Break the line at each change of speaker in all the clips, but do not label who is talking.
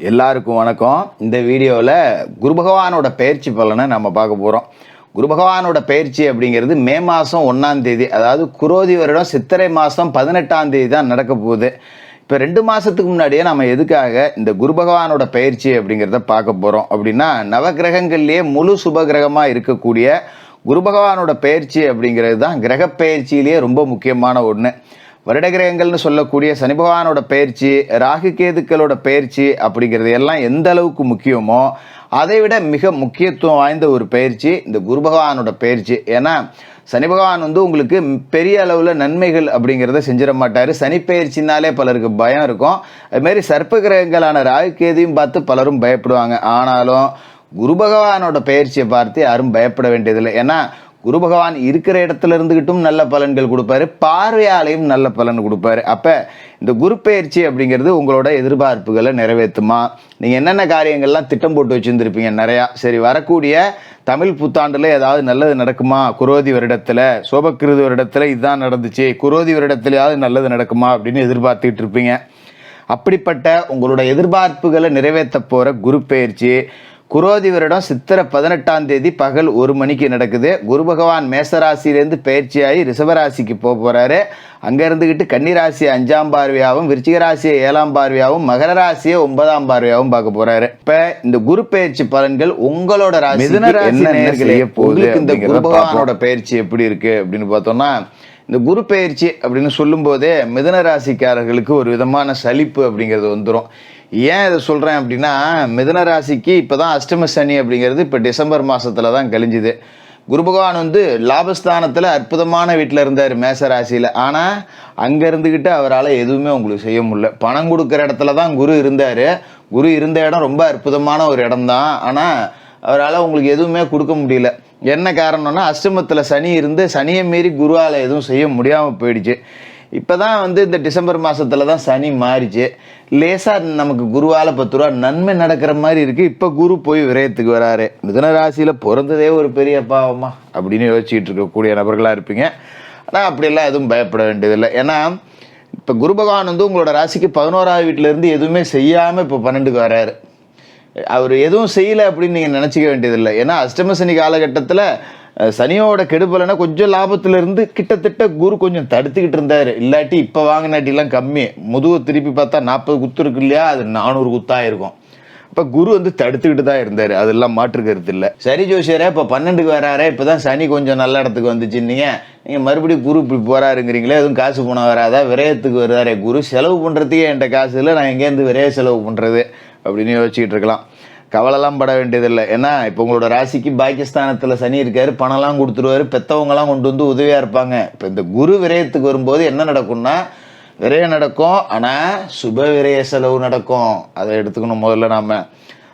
எல்லாருக்கும் வணக்கம். இந்த வீடியோவில் குரு பகவானோட பயிற்சி பலனை நம்ம பார்க்க போகிறோம். குரு பகவானோட பயிற்சி அப்படிங்கிறது மே மாதம் 1ஆம் தேதி, அதாவது குரோதி வருடம் சித்திரை மாதம் 18ஆம் தேதி தான் நடக்க போகுது. இப்போ 2 மாதத்துக்கு முன்னாடியே நம்ம எதுக்காக இந்த குரு பகவானோட பயிற்சி அப்படிங்கிறத பார்க்க போகிறோம் அப்படின்னா, நவகிரகங்கள்லேயே முழு சுப கிரகமாக இருக்கக்கூடிய குரு பகவானோட பயிற்சி அப்படிங்கிறது தான் கிரக பயிற்சியிலேயே ரொம்ப முக்கியமான ஒன்று. வருட கிரகங்கள்னு சொல்லக்கூடிய சனி பகவானோட பயிற்சி, ராகு கேதுக்களோட பயிற்சி அப்படிங்கிறது எல்லாம் எந்த அளவுக்கு முக்கியமோ அதை விட மிக முக்கியத்துவம் வாய்ந்த ஒரு பயிற்சி இந்த குரு பகவானோட பயிற்சி. ஏன்னா சனி பகவான் உங்களுக்கு பெரிய அளவில் நன்மைகள் அப்படிங்கிறத செஞ்சிட மாட்டார். சனி பயிற்சினாலே பலருக்கு பயம் இருக்கும். அதுமாரி சர்ப்ப கிரகங்களான ராகு கேதையும் பார்த்து பலரும் பயப்படுவாங்க. ஆனாலும் குரு பகவானோட பயிற்சியை பார்த்து யாரும் பயப்பட வேண்டியதில்லை. ஏன்னா குரு பகவான் இருக்கிற இடத்துல இருந்துக்கிட்டும் நல்ல பலன்கள் கொடுப்பாரு, பார்வையாலையும் நல்ல பலன் கொடுப்பாரு. அப்போ இந்த குரு பயிற்சி அப்படிங்கிறது உங்களோட எதிர்பார்ப்புகளை நிறைவேற்றுமா? நீங்கள் என்னென்ன காரியங்கள்லாம் திட்டம் போட்டு வச்சுருந்துருப்பீங்க நிறையா. சரி, வரக்கூடிய தமிழ் புத்தாண்டில் ஏதாவது நல்லது நடக்குமா? குரோதி வருடத்தில், சோபக்கிருது வருடத்தில் இதுதான் நடந்துச்சு, குரோதி வருடத்துலையாவது நல்லது நடக்குமா அப்படின்னு எதிர்பார்த்துக்கிட்டு இருப்பீங்க. அப்படிப்பட்ட உங்களோட எதிர்பார்ப்புகளை நிறைவேற்ற போகிற குரு பயிற்சி குரோதி வருடம் சித்திரை 18ஆம் தேதி பகல் 1 மணிக்கு நடக்குது. குரு பகவான் மேசராசிலேருந்து பயிற்சியாகி ரிஷபராசிக்கு போக போகிறாரு. அங்கே இருந்துக்கிட்டு கன்னிராசியை 5ஆம் பார்வையாகவும், விருச்சிக ராசியை 7ஆம் பார்வையாகவும், மகர ராசியை 9ஆம் பார்வையாகவும் பார்க்க போகிறாரு. இப்போ இந்த குரு பயிற்சி பலன்கள் உங்களோட ராசி மிதுன ராசி நேயர்களே போகுது. இந்த குரு பகவானோட பயிற்சி எப்படி இருக்குது அப்படின்னு பார்த்தோம்னா, இந்த குரு பயிற்சி அப்படின்னு சொல்லும்போதே மிதுன ராசிக்காரர்களுக்கு ஒரு விதமான சலிப்பு அப்படிங்கிறது வந்துடும். ஏன் இதை சொல்கிறேன் அப்படின்னா, மிதுன ராசிக்கு இப்போ தான் அஷ்டம சனி அப்படிங்கிறது இப்போ டிசம்பர் மாதத்தில் தான் கழிஞ்சுது. குரு பகவான் லாபஸ்தானத்தில் அற்புதமான வீட்டில் இருந்தார் மேச ராசியில். ஆனால் அங்கே இருந்துக்கிட்டு அவரால் எதுவுமே உங்களுக்கு செய்ய முடியல. பணம் கொடுக்குற இடத்துல தான் குரு இருந்தார். குரு இருந்த இடம் ரொம்ப அற்புதமான ஒரு இடம் தான். ஆனால் அவரால் உங்களுக்கு எதுவுமே கொடுக்க முடியல. என்ன காரணம்னா, அஷ்டமத்தில் சனி இருந்து சனியை மீறி குருவால் எதுவும் செய்ய முடியாமல் போயிடுச்சு. இப்போ தான் இந்த டிசம்பர் மாதத்தில் தான் சனி மாறிச்சு. லேசாக நமக்கு குருவால் 10 ரூபா நன்மை நடக்கிற மாதிரி இருக்குது. இப்போ குரு போய் விரயத்துக்கு வராரு. மிதுன ராசியில் பிறந்ததே ஒரு பெரிய பாவமா அப்படின்னு யோசிச்சுட்டு இருக்கக்கூடிய நபர்களாக இருப்பீங்க. ஆனால் அப்படியெல்லாம் எதுவும் பயப்பட வேண்டியதில்லை. ஏன்னா இப்போ குரு பகவான் உங்களோட ராசிக்கு 11ஆவது வீட்டிலேருந்து எதுவுமே செய்யாமல் இப்போ 12க்கு வராரு. அவர் எதுவும் செய்யலை அப்படின்னு நீங்கள் நினச்சிக்க வேண்டியதில்லை. ஏன்னா அஷ்டம சனி காலகட்டத்தில் சனியோட கெடுபலனா கொஞ்சம் லாபத்துல இருந்து கிட்டத்தட்ட குரு கொஞ்சம் தடுத்துக்கிட்டு இருந்தாரு. இல்லாட்டி இப்போ வாங்கினாட்டிலாம் கம்மி. முதுகு திருப்பி பார்த்தா 40 குத்து இருக்கு இல்லையா, அது 400 குத்தாக இருக்கும். இப்போ குரு தடுத்துக்கிட்டு தான் இருந்தார். அதெல்லாம் மாற்றுக்கிறது இல்லை. சரி ஜோசியரே, இப்போ 12க்கு வராரு, இப்போ தான் சனி கொஞ்சம் நல்ல இடத்துக்கு வந்துச்சுன்னீங்க. நீங்கள் மறுபடியும் குரு இப்படி போகிறாருங்கிறீங்களே, எதுவும் காசு போனால் வராதா? விரயத்துக்கு வருவாரே குரு. செலவு பண்ணுறதுக்கே என்கிட்ட காசு இல்லை, நான் எங்கேருந்து விரைய செலவு பண்ணுறது அப்படின்னு யோசிச்சுக்கிட்டு இருக்கலாம். கவலைலாம் பட வேண்டியதில்லை. ஏன்னா இப்போ உங்களோட ராசிக்கு பாகிஸ்தானத்தில் சனி இருக்கார். பணம்லாம் கொடுத்துருவார். பெற்றவங்களாம் கொண்டு உதவியாக இருப்பாங்க. இப்போ இந்த குரு விரயத்துக்கு வரும்போது என்ன நடக்கும்னா, விரயம் நடக்கும், ஆனால் சுப விரய செலவு நடக்கும். அதை எடுத்துக்கணும் முதல்ல நாம்.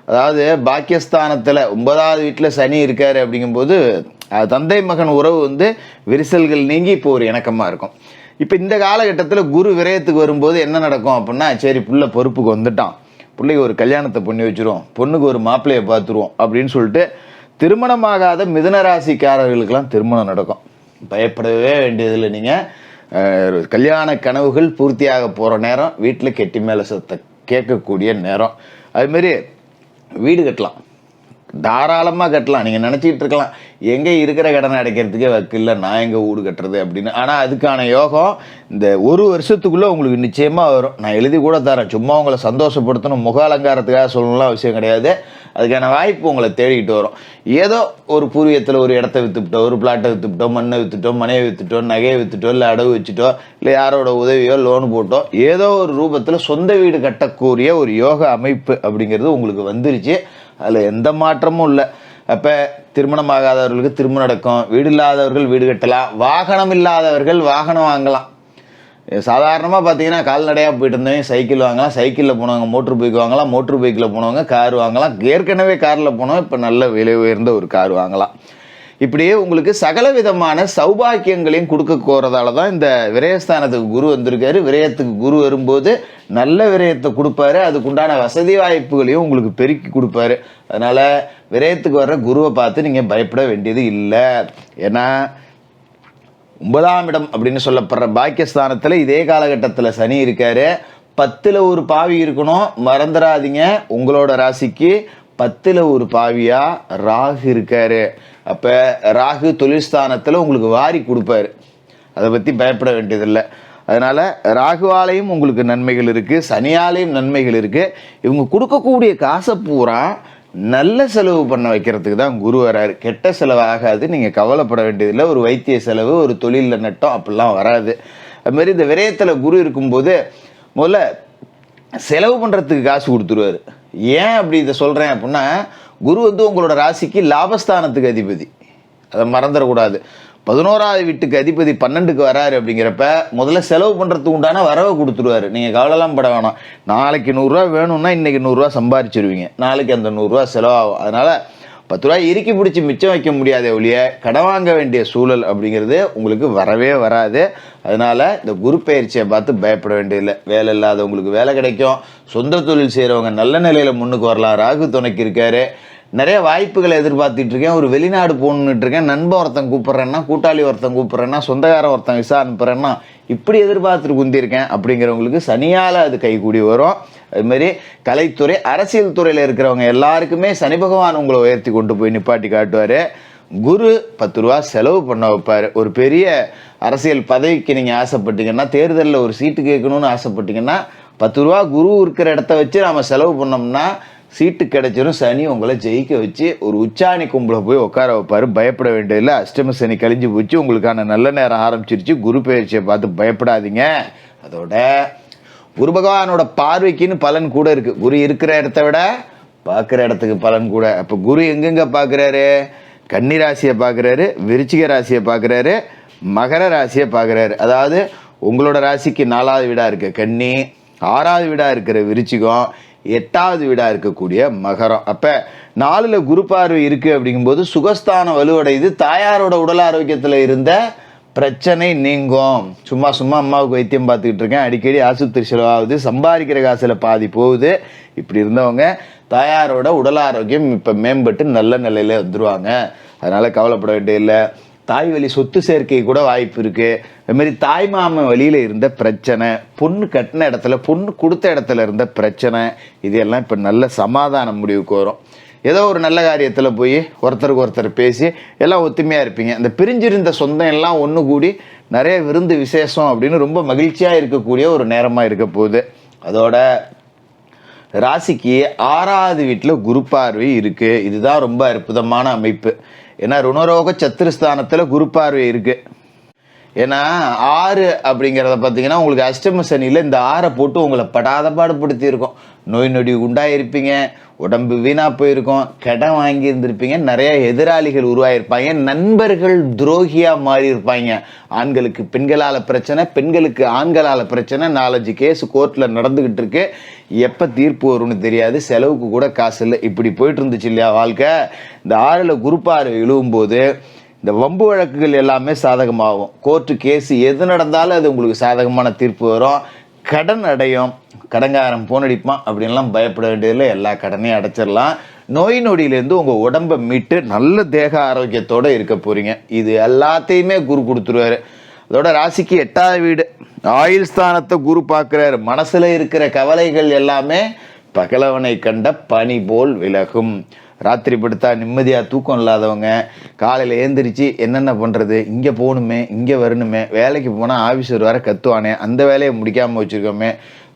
அதாவது பாகிஸ்தானத்தில் 9ஆவது வீட்டில் சனி இருக்கார் அப்படிங்கும்போது தந்தை மகன் உறவு விரிசல்கள் நீங்கி இப்போ ஒரு இணக்கமாக இருக்கும். இப்போ இந்த காலகட்டத்தில் குரு விரயத்துக்கு வரும்போது என்ன நடக்கும் அப்படின்னா, சரி புள்ள பொறுப்புக்கு வந்துட்டான், பிள்ளைக்கு ஒரு கல்யாணத்தை பண்ணி வச்சுருவோம், பொண்ணுக்கு ஒரு மாப்பிள்ளையை பார்த்துருவோம் அப்படின்னு சொல்லிட்டு திருமணமாகாத மிதுன ராசிக்காரர்களுக்கெல்லாம் திருமணம் நடக்கும். பயப்படவே வேண்டியதில்லை. நீங்கள் கல்யாண கனவுகள் பூர்த்தியாக போகிற நேரம், வீட்டில் கெட்டி மேலே சத்த கேட்கக்கூடிய நேரம். அதுமாரி வீடு கட்டலாம், தாராளமாக கட்டலாம். நீங்கள் நினச்சிக்கிட்டு இருக்கலாம், எங்கே இருக்கிற கடனை அடைக்கிறதுக்கே வக்கில்லை, நான் எங்கே வீடு கட்டுறது அப்படின்னு. ஆனால் அதுக்கான யோகம் இந்த 1 வருஷத்துக்குள்ளே உங்களுக்கு நிச்சயமாக வரும். நான் எழுதி கூட தரேன். சும்மா உங்களை சந்தோஷப்படுத்தணும், முக அலங்காரத்துக்காக சொல்லணும்லாம் அவசியம் கிடையாது. அதுக்கான வாய்ப்பு உங்களை தேடிக்கிட்டு வரும். ஏதோ ஒரு பூர்வீகத்தில் ஒரு இடத்த விற்றுவிட்டோம், ஒரு பிளாட்டை விற்றுவிட்டோம், மண்ணை விற்றுட்டோம், மனையை விற்றுட்டோம், நகையை விற்றுட்டோம், இல்லை அடவு வச்சுட்டோம், இல்லை யாரோட உதவியோ லோனு போட்டோம், ஏதோ ஒரு ரூபத்தில் சொந்த வீடு கட்டக்கூடிய ஒரு யோக அமைப்பு அப்படிங்கிறது உங்களுக்கு வந்துருச்சு. அதில் எந்த மாற்றமும் இல்லை. அப்போ திருமணம் ஆகாதவர்களுக்கு திருமணம் நடக்கும், வீடு இல்லாதவர்கள் வீடு கட்டலாம், வாகனம் இல்லாதவர்கள் வாகனம் வாங்கலாம். சாதாரணமாக பார்த்தீங்கன்னா கால்நடையாக போயிட்டு இருந்தவங்க சைக்கிள் வாங்கலாம், சைக்கிளில் போனவங்க மோட்ரு பைக் வாங்கலாம், மோட்ரு பைக்கில் போனவங்க கார் வாங்கலாம், ஏற்கனவே காரில் போனவங்க இப்போ நல்ல விலை உயர்ந்த ஒரு கார் வாங்கலாம். இப்படியே உங்களுக்கு சகல விதமான சௌபாக்கியங்களையும் கொடுக்க கோரதால தான் இந்த விரயஸ்தானத்துக்கு குரு வந்திருக்காரு. விரயத்துக்கு குரு வரும்போது நல்ல விரயத்தை கொடுப்பாரு, அதுக்குண்டான வசதி வாய்ப்புகளையும் உங்களுக்கு பெருக்கி கொடுப்பாரு. அதனால் விரயத்துக்கு வர்ற குருவை பார்த்து நீங்கள் பயப்பட வேண்டியது இல்லை. ஏன்னா 9ஆம் இடம் அப்படின்னு சொல்லப்படுற பாக்கியஸ்தானத்தில் இதே காலகட்டத்தில் சனி இருக்காரு. 10ல் ஒரு பாவி இருக்கணும், மறந்துடாதீங்க. உங்களோட ராசிக்கு 10ல் ஒரு பாவியா ராகு இருக்காரு. அப்போ ராகு தொழில் ஸ்தானத்தில் உங்களுக்கு வாரி கொடுப்பாரு, அதை பற்றி பயப்பட வேண்டியதில்லை. அதனால் ராகுவாலையும் உங்களுக்கு நன்மைகள் இருக்குது, சனியாலையும் நன்மைகள் இருக்குது. இவங்க கொடுக்கக்கூடிய காசை பூரா நல்ல செலவு பண்ண வைக்கிறதுக்கு தான் குரு வராரு. கெட்ட செலவு ஆகாது, நீங்கள் கவலைப்பட வேண்டியதில்லை. ஒரு வைத்திய செலவு, ஒரு தொழிலில் நட்டம் அப்படிலாம் வராது. அதுமாரி இந்த விரயத்தில் குரு இருக்கும்போது முதல்ல செலவு பண்ணுறதுக்கு காசு கொடுத்துருவார். ஏன் அப்படி இதை சொல்கிறேன் அப்படின்னா, குரு உங்களோட ராசிக்கு லாபஸ்தானத்துக்கு அதிபதி, அதை மறந்துடக்கூடாது. 11வது வீட்டுக்கு அதிபதி 12க்கு வராரு. அப்படிங்கிறப்ப முதல்ல செலவு பண்ணுறதுக்கு உண்டான வரவை கொடுத்துருவாரு. நீங்கள் கவலைலாம் பட வேணாம். நாளைக்கு 100 ரூபா வேணும்னா இன்றைக்கி 100 ரூபா சம்பாரிச்சிருவீங்க, நாளைக்கு அந்த 100 ரூபா செலவாகும். அதனால் 10 ரூபா இறுக்கி பிடிச்சி மிச்சம் வைக்க முடியாத ஒழிய கடன் வாங்க வேண்டிய சூழல் அப்படிங்கிறது உங்களுக்கு வரவே வராது. அதனால் இந்த குரு பயிற்சியை பார்த்து பயப்பட வேண்டியதில்லை. வேலை இல்லாதவங்களுக்கு வேலை கிடைக்கும், சொந்த தொழில் செய்கிறவங்க நல்ல நிலையில் முன்னுக்கு வரலாம். ராகு துணைக்கு இருக்காரு. நிறைய வாய்ப்புகளை எதிர்பார்த்துட்டு இருக்கேன். ஒரு வெளிநாடு போகணுன்னுட்டு இருக்கேன், நண்பன் ஒருத்தன் கூப்பிட்றேன்னா, கூட்டாளி ஒருத்தன் கூப்பிட்றேன்னா, சொந்தக்காரன் ஒருத்தன் விசா அனுப்புறேன்னா, இப்படி எதிர்பார்த்துட்டு குந்திருக்கேன் அப்படிங்கிறவங்களுக்கு சனியால் அது கைகூடி வரும். அதுமாரி கலைத்துறை, அரசியல் துறையில் இருக்கிறவங்க எல்லாருக்குமே சனி பகவான் உங்களை உயர்த்தி கொண்டு போய் நிப்பாட்டி காட்டுவார். குரு 10 ரூபா செலவு பண்ண வைப்பார். ஒரு பெரிய அரசியல் பதவிக்கு நீங்கள் ஆசைப்பட்டீங்கன்னா, தேர்தலில் ஒரு சீட்டு கேட்கணும்னு ஆசைப்பட்டீங்கன்னா, 10 ரூபா குரு இருக்கிற இடத்த வச்சு நாம் செலவு பண்ணோம்னா சீட்டு கிடைச்சிடும். சனி உங்களை ஜெயிக்க வச்சு ஒரு உச்சாணி கும்பலை போய் உட்கார வைப்பார். பயப்பட வேண்டியதில்லை. அஷ்டம சனி கழிஞ்சு போச்சு, உங்களுக்கான நல்ல நேரம் ஆரம்பிச்சிருச்சு. குரு பயிற்சியை பார்த்து பயப்படாதீங்க. அதோட குரு பகவானோட பார்வைக்குன்னு பலன் கூட இருக்குது. குரு இருக்கிற இடத்த விட பார்க்குற இடத்துக்கு பலன் கூட. அப்போ குரு எங்கெங்க பார்க்குறாரு? கன்னி ராசியை பார்க்குறாரு, விருச்சிக ராசியை பார்க்குறாரு, மகர ராசியை பார்க்குறாரு. அதாவது உங்களோட ராசிக்கு 4வது வீடாக இருக்குது கன்னி, 6வது வீடாக இருக்கிற விருச்சிகம், 8வது வீடாக இருக்கக்கூடிய மகரம். அப்போ 4ல் குரு பார்வை இருக்குது. அப்படிங்கும்போது சுகஸ்தானம் வலுவடையுது. தாயாரோட உடல் ஆரோக்கியத்தில் இருந்த பிரச்சனை நீங்கும். சும்மா அம்மாவுக்கு வைத்தியம் பார்த்துக்கிட்டு இருக்கேன், அடிக்கடி ஆஸ்பத்திரி செலவாகுது, சம்பாதிக்கிற காசில் பாதி போகுது, இப்படி இருந்தவங்க தாயாரோட உடல் ஆரோக்கியம் இப்போ மேம்பட்டு நல்ல நிலையில் வந்துடுவாங்க. அதனால் கவலைப்பட வேண்டியதில்லை. தாய் வழி சொத்து சேர்க்கை கூட வாய்ப்பு இருக்குது. அதுமாரி தாய் மாமன் வழியில் இருந்த பிரச்சனை, பொண்ணு கட்டின இடத்துல, பொண்ணு கொடுத்த இடத்துல இருந்த பிரச்சனை, இதெல்லாம் இப்போ நல்ல சமாதான முடிவுக்கு வரும். ஏதோ ஒரு நல்ல காரியத்தில் போய் ஒருத்தருக்கு ஒருத்தர் பேசி எல்லாம் ஒத்துமையாக இருப்பீங்க. இந்த பிரிஞ்சிருந்த சொந்தம் எல்லாம் ஒன்று கூடி நிறைய விருந்து விசேஷம் அப்படின்னு ரொம்ப மகிழ்ச்சியாக இருக்கக்கூடிய ஒரு நேரமாக இருக்க போகுது. அதோட ராசிக்கு 6வது வீட்டில் குரு பார்வை இருக்குது. இதுதான் ரொம்ப அற்புதமான அமைப்பு. ஏன்னா ருணரோக சத்துருஸ்தானத்தில் குரு பார்வை இருக்குது. ஏன்னா 6 அப்படிங்கிறத பார்த்தீங்கன்னா உங்களுக்கு அஷ்டம சனியில் இந்த 6 போட்டு உங்களை படாத பாடுபடுத்தி இருக்கும். நோய் நொடி உண்டாயிருப்பீங்க, உடம்பு வீணாக போயிருக்கும், கடன் வாங்கி இருந்திருப்பீங்க, நிறைய எதிராளிகள் உருவாயிருப்பாங்க, நண்பர்கள் துரோகியாக மாறி இருப்பாங்க. ஆண்களுக்கு பெண்களால் பிரச்சனை, பெண்களுக்கு ஆண்களால் பிரச்சனை, 4-5 கேஸ் கோர்ட்டில் நடந்துக்கிட்டு இருக்கு. எப்போ தீர்ப்பு வரும்னு தெரியாது, செலவுக்கு கூட காசு இல்லை, இப்படி போயிட்டு இருந்துச்சு இல்லையா வாழ்க்கை. இந்த 6ல் குரு பார்வை விழுவும்போது இந்த வம்பு வழக்குகள் எல்லாமே சாதகமாகும். கோர்ட்டு கேஸு எது நடந்தாலும் அது உங்களுக்கு சாதகமான தீர்ப்பு வரும். கடன் அடையும், கடங்காரன் போன் அடிப்பான் அப்படின்லாம் பயப்பட வேண்டியதில்லை. எல்லா கடனையும் அடைச்சிடலாம். நோய் நொடியிலேருந்து உங்கள் உடம்பை மீட்டு நல்ல தேக ஆரோக்கியத்தோடு இருக்க போகிறீங்க. இது எல்லாத்தையுமே குரு கொடுத்துருவாரு. அதோட ராசிக்கு 8வது வீடு ஆயுள் ஸ்தானத்தை குரு பார்க்குறாரு. மனசில் இருக்கிற கவலைகள் எல்லாமே பகலவனை கண்ட பனி போல் விலகும். ராத்திரி படுத்தா நிம்மதியாக தூக்கம் இல்லாதவங்க காலையில் ஏந்திரிச்சு என்னென்ன பண்ணுறது, இங்கே போகணுமே, இங்கே வரணுமே, வேலைக்கு போனால் ஆஃபீஸர் வர கத்துவானே, அந்த வேலையை முடிக்காமல் வச்சுருக்கோமே,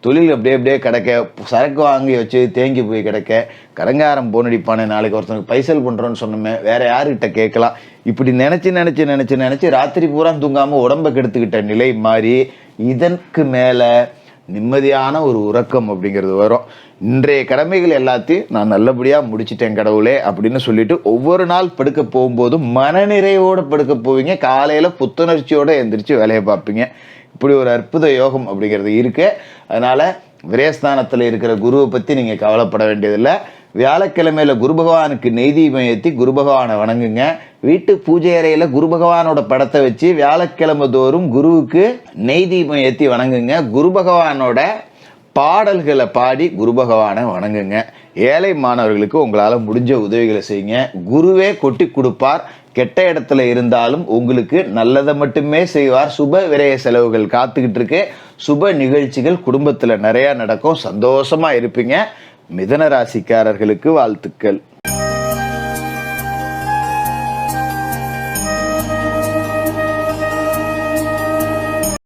தொழில் அப்படியே கிடக்க, சரக்கு வாங்கி வச்சு தேங்கி போய் கிடக்க, கடங்காரம் போனடிப்பானே, நாளைக்கு ஒருத்தனுக்கு பைசல் பண்ணுறோன்னு சொன்னோமே, வேறு யார்கிட்ட கேட்கலாம், இப்படி நினச்சி ராத்திரி பூரா தூங்காமல் உடம்பை கெடுத்துக்கிட்ட நிலை மாறி இதற்கு மேலே நிம்மதியான ஒரு உறக்கம் அப்படிங்கிறது வரும். இன்றைய கடமைகள் எல்லாத்தையும் நான் நல்லபடியாக முடிச்சிட்டேன் கடவுளே அப்படின்னு சொல்லிட்டு ஒவ்வொரு நாள் படுக்க போகும்போதும் மனநிறைவோடு படுக்க போவீங்க. காலையில் புத்துணர்ச்சியோடு எந்திரிச்சு வேலையை பார்ப்பீங்க. இப்படி ஒரு அற்புத யோகம் அப்படிங்கிறது இருக்கு. அதனால் விரயஸ்தானத்தில் இருக்கிற குருவை பற்றி நீங்கள் கவலைப்பட வேண்டியதில்லை. வியாழக்கிழமையில் குரு பகவானுக்கு நெய் தீபம் ஏற்றி குரு பகவானை வணங்குங்க. வீட்டு பூஜை அறையில் குரு பகவானோட படத்தை வச்சு வியாழக்கிழமை தோறும் குருவுக்கு நெய் தீபம் ஏற்றி வணங்குங்க. குரு பகவானோட பாடல்களை பாடி குரு பகவானை வணங்குங்க. ஏழை மாணவர்களுக்கு உங்களால் முடிஞ்ச உதவிகளை செய்யுங்க. குருவே கொட்டி கொடுப்பார். கெட்ட இடத்துல இருந்தாலும் உங்களுக்கு நல்லதை மட்டுமே செய்வார். சுப விரய செலவுகள் காத்துக்கிட்டு இருக்கு. சுப நிகழ்ச்சிகள் குடும்பத்தில் நிறையா நடக்கும். சந்தோஷமா இருப்பீங்க. மிதன ராசிக்காரர்களுக்கு வாழ்த்துக்கள்.